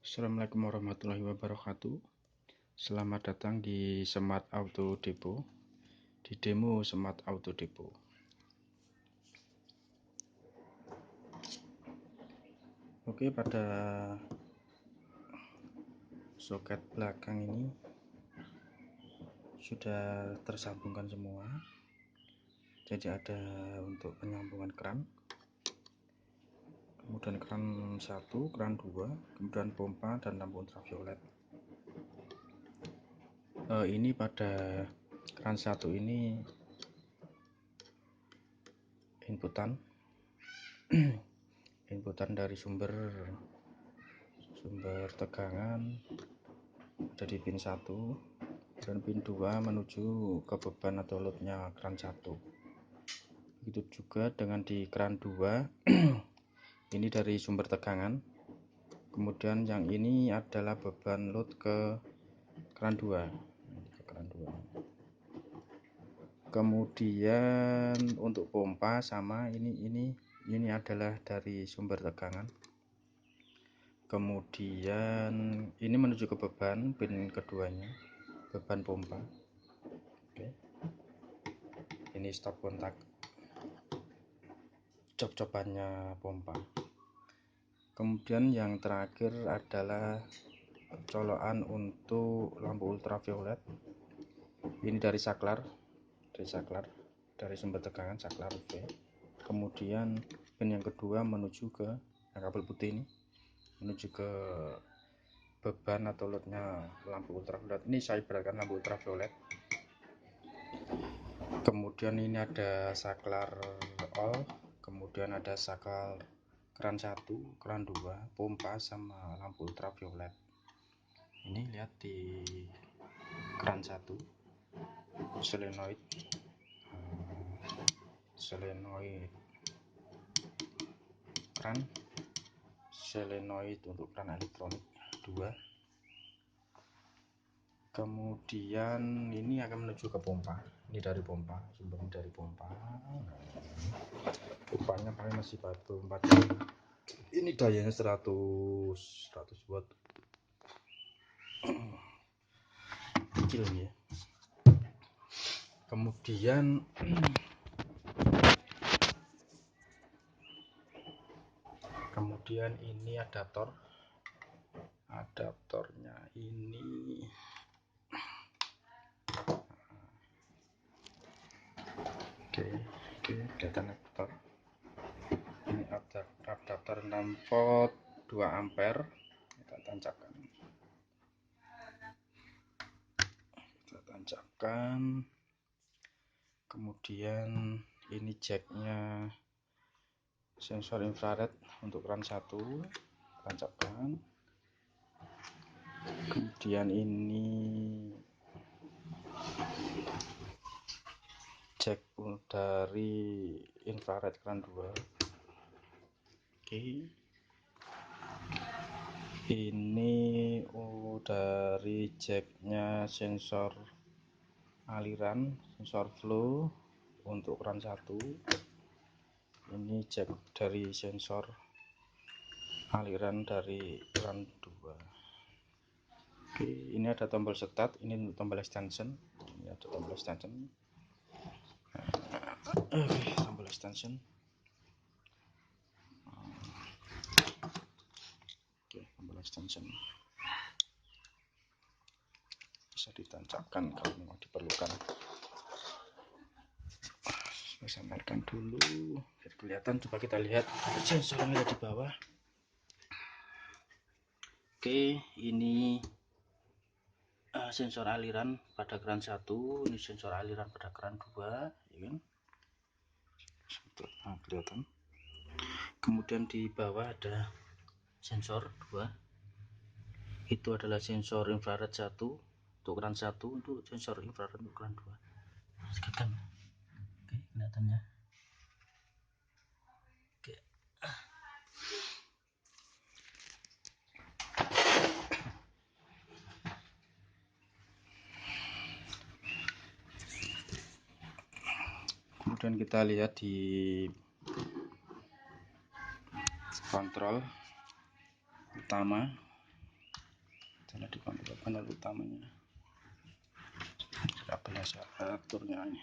Assalamualaikum warahmatullahi wabarakatuh. Selamat datang di Smart Auto Depot, di demo Smart Auto Depot. Oke, pada soket belakang ini sudah tersambungkan semua. Jadi ada untuk penyambungan keran, kemudian keran 1, keran 2, kemudian pompa dan lampu ultraviolet. Ini pada keran 1 ini inputan dari sumber tegangan ada di pin 1 dan pin 2 menuju ke beban atau loadnya keran 1. Begitu juga dengan di keran 2 ini dari sumber tegangan, kemudian yang ini adalah beban load ke keran 2. Kemudian untuk pompa sama, ini adalah dari sumber tegangan, kemudian ini menuju ke beban pin keduanya, beban pompa. Oke, ini stop kontak cop-copannya pompa. Kemudian yang terakhir adalah colokan untuk lampu ultraviolet. Ini dari saklar, dari sumber tegangan saklar V. Kemudian pin yang kedua menuju ke kabel putih ini, menuju ke beban atau loadnya lampu ultraviolet. Ini saya ibaratkan lampu ultraviolet. Kemudian ini ada saklar all, kemudian ada saklar keran 1, keran 2, pompa sama lampu ultraviolet. Ini lihat di keran 1 solenoid keran, solenoid untuk keran elektronik 2. Kemudian ini akan menuju ke pompa. Ini dari pompa, sumbernya dari pompa. Pompanya paling masih batu 4. Ini dayanya 100 watt. Kecil ya. Kemudian ini adaptornya ini oke, kelihatan adaptor. Ini adaptor 6 volt 2 ampere. Kita tancapkan. Kemudian ini jacknya sensor infrared untuk keran 1, tancapkan. Kemudian ini jack dari infrared keran 2. Oke, ini dari jacknya sensor aliran, sensor flow untuk keran 1. Ini jack dari sensor aliran dari keran 2. Oke, ini ada tombol start, ini untuk tombol extension. Ini ada tombol extension. Tombol extension. Oke, tombol extension bisa ditancapkan kalau memang diperlukan. Saya sampaikan dulu biar kelihatan. Coba kita lihat sensor yang ada di bawah. Oke, ini sensor aliran pada keran 1, ini sensor aliran pada keran 2, ya kan? Nah, kelihatan. Kemudian di bawah ada sensor 2. Itu adalah sensor infrared 1 untuk keran 1, untuk sensor infrared untuk keran 2. Sekitar. Oke, kelihatannya. Oke. Kemudian kita lihat di kontrol utama. adalah di panel utamanya. Kabelnya saya aturnya ini.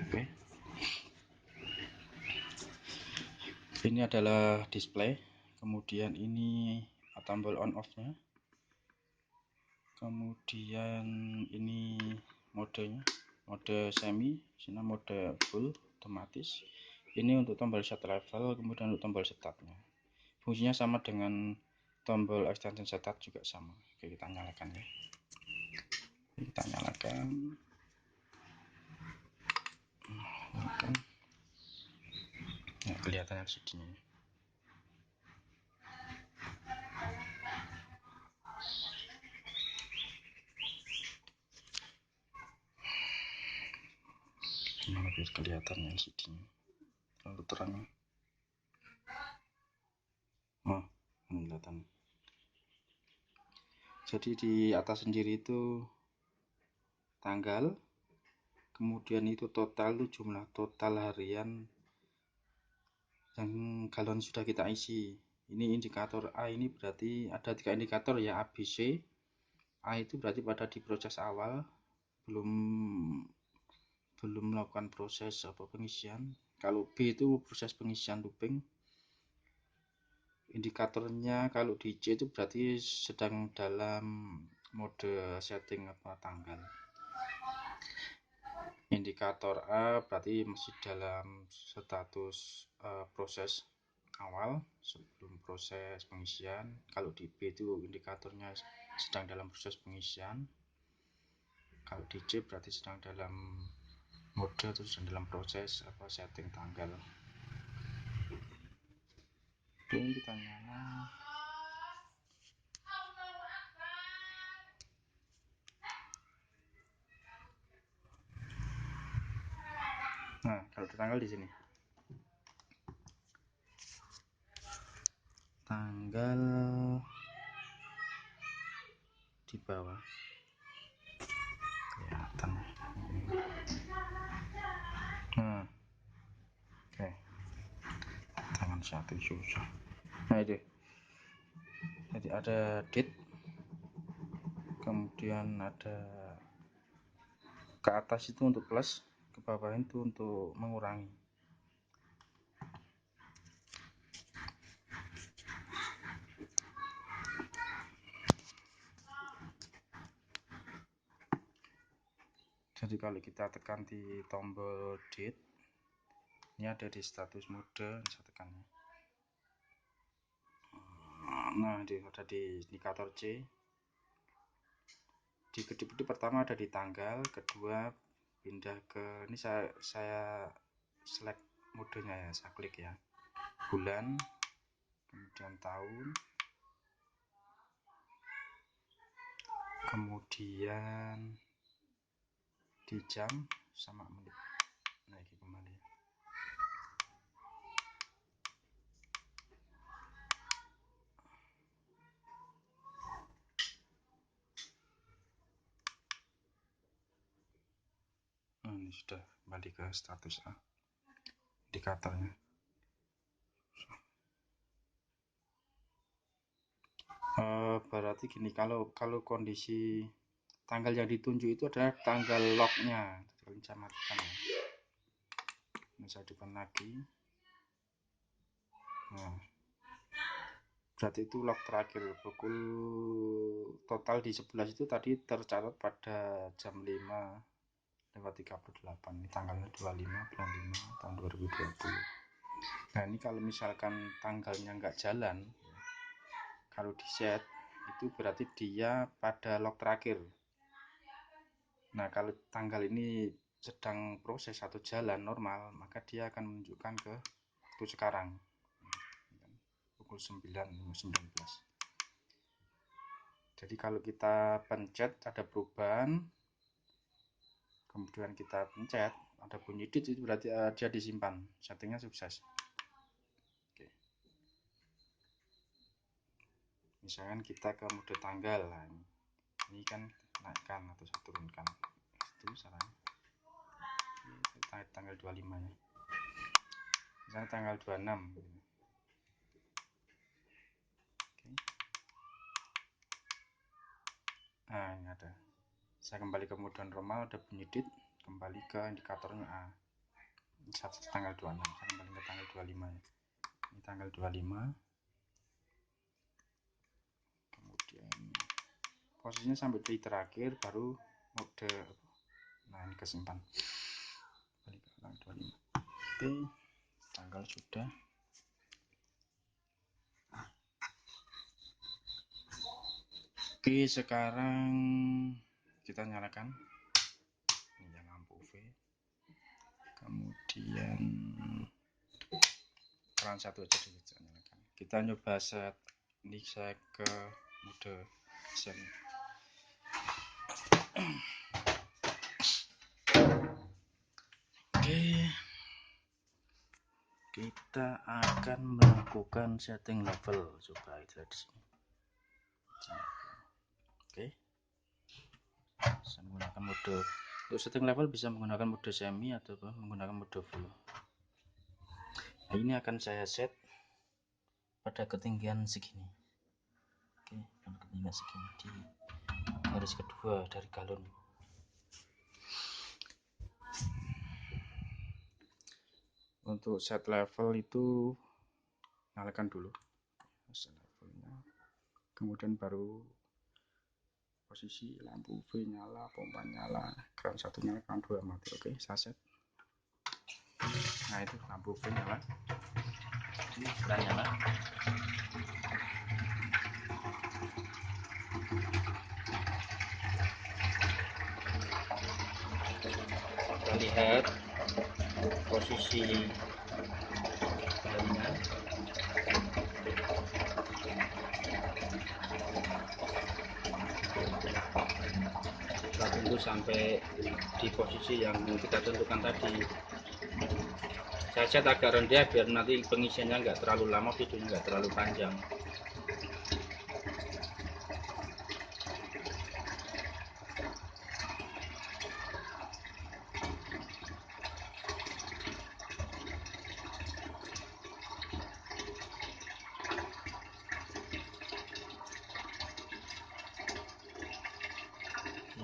Oke. Ini adalah display, kemudian ini tombol on off nya, kemudian ini modenya, mode semi, sini mode full otomatis. Ini untuk tombol set level, kemudian untuk tombol startnya. Fungsinya sama dengan tombol extension start juga sama. Oke, kita nyalakan ya. Kita nyalakan. Nah, kelihatan LCD-nya. Ini lebih kelihatan LCD-nya. Terlalu terang. Oh, kelihatan. Jadi di atas sendiri itu tanggal, kemudian itu total, itu jumlah total harian yang galon sudah kita isi. Ini indikator A, ini berarti ada 3 indikator ya, A, B, C. A itu berarti pada di proses awal, belum melakukan proses pengisian. Kalau B itu proses pengisian looping. Indikatornya kalau di C itu berarti sedang dalam mode setting tanggal. Indikator A berarti masih dalam status proses awal sebelum proses pengisian. Kalau di B itu indikatornya sedang dalam proses pengisian. Kalau di C berarti sedang dalam mode atau sedang dalam proses setting tanggal. Oke, kita nyala. Nah, kalau tanggal di sini. Tanggal di bawah. Kelihatan. Nah. Oke. Tangan satu susah. Nah, itu. Jadi ada date. Kemudian ada ke atas itu untuk plus, ke bawah itu untuk mengurangi. Jadi kalau kita tekan di tombol date, ini ada di status mode, bisa tekan. Nah, ada di indikator C. Di kedip-kedip pertama ada di tanggal, kedua pindah ke ini, saya select modenya ya, saya klik ya, bulan, kemudian tahun, kemudian di jam sama menit. Nah, ini kembali. Ini sudah kembali ke status A indikatornya. Berarti gini, kalau kondisi tanggal yang ditunjuk itu adalah tanggal lognya. Kalau bisa matikan ya. Ini saya depan lagi. Nah, berarti itu log terakhir, pukul total di 11 itu tadi tercatat pada jam 5:38. Ini tanggalnya 25 bulan 5 tahun 2020. Nah, ini kalau misalkan tanggalnya nggak jalan, kalau di set itu berarti dia pada log terakhir. Nah, kalau tanggal ini sedang proses atau jalan normal, maka dia akan menunjukkan ke waktu sekarang, pukul 9:19. Jadi kalau kita pencet ada perubahan, kemudian kita pencet ada bunyi dit, itu berarti dia disimpan, settingnya sukses. Oke. Misalkan kita ke mode tanggal, nah, ini kan naikkan atau saya turunkan, itu caranya. Tanggal 25 ya. misalnya tanggal 26. Oke. Nah, ini ada. Saya kembali ke mode normal, ada bunyi dit, kembali ke indikatornya A. Tanggal 26, saya kembali ke tanggal 25 ya. Ini tanggal 25. Kemudian posisinya sampai di terakhir, baru mode. Nah, ini kesimpan. Kembali ke tanggal 25. Oke, tanggal sudah. Oke, sekarang kita nyalakan ini ya, lampu UV. Kemudian peran satu aja dulu, kita nyalakan. Kita nyoba set ini, saya ke mode semi. Oke, kita akan melakukan setting level. Coba itu di sini. Oke, saya menggunakan mode. Untuk setting level bisa menggunakan mode semi atau menggunakan mode full. Nah, ini akan saya set pada ketinggian segini. Oke, pada ketinggian segini di garis kedua dari galon. Untuk set level itu nyalakan dulu set levelnya, kemudian baru posisi lampu UV nyala, pompa nyala, keran satu nyala, keran dua mati. Oke, saya set. Nah, itu lampu UV nyala, ini keran nyala. Kita lihat posisi galonnya. Kita tunggu sampai di posisi yang kita tentukan tadi. Saya set agak rendah biar nanti pengisiannya nggak terlalu lama, videonya nggak terlalu panjang.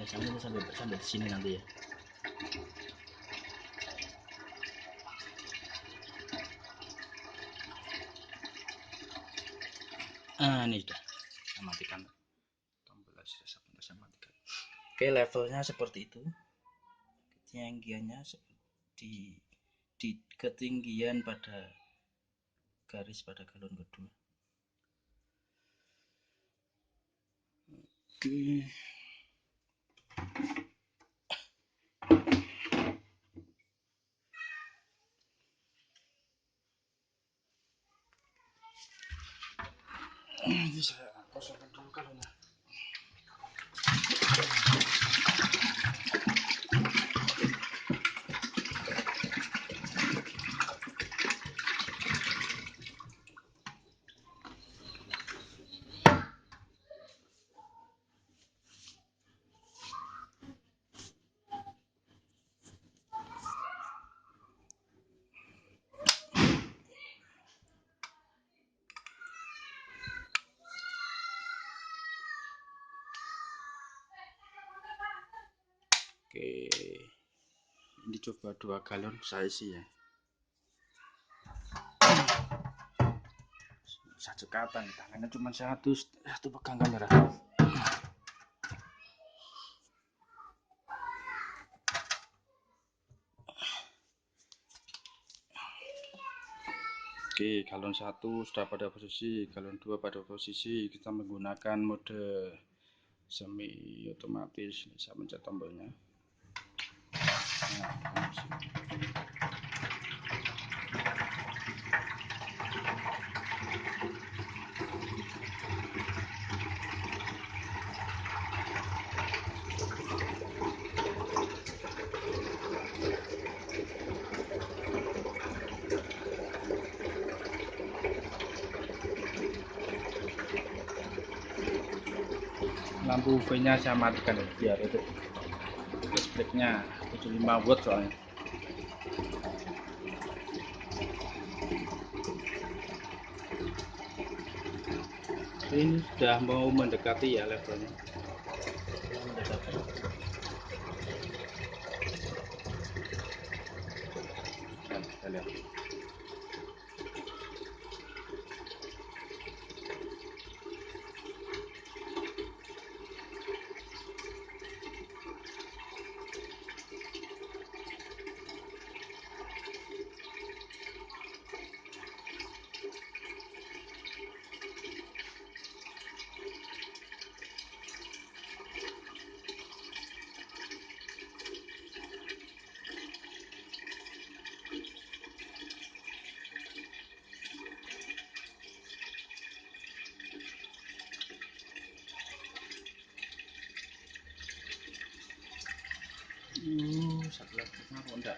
Ya, sampai di sini nanti ya. Ini sudah saya matikan tombol saya matikan. Oke, levelnya seperti itu. Ketinggiannya di ketinggian pada garis pada galon kedua. Oke. Ini saya kosongkan dulu galonnya. Oke, ini coba 2 galon saya isi ya. Saya cekatan, tangannya cuma satu pegang kamera. Oke, galon 1 sudah pada posisi, galon 2 pada posisi. Kita menggunakan mode semi otomatis. Saya pencet tombolnya. Lampu UV nya saya matikan biar itu listriknya 75 watt soalnya. Ini sudah mau mendekati ya levelnya. Mendekati. Nah, kita lihat. Saklar kok enggak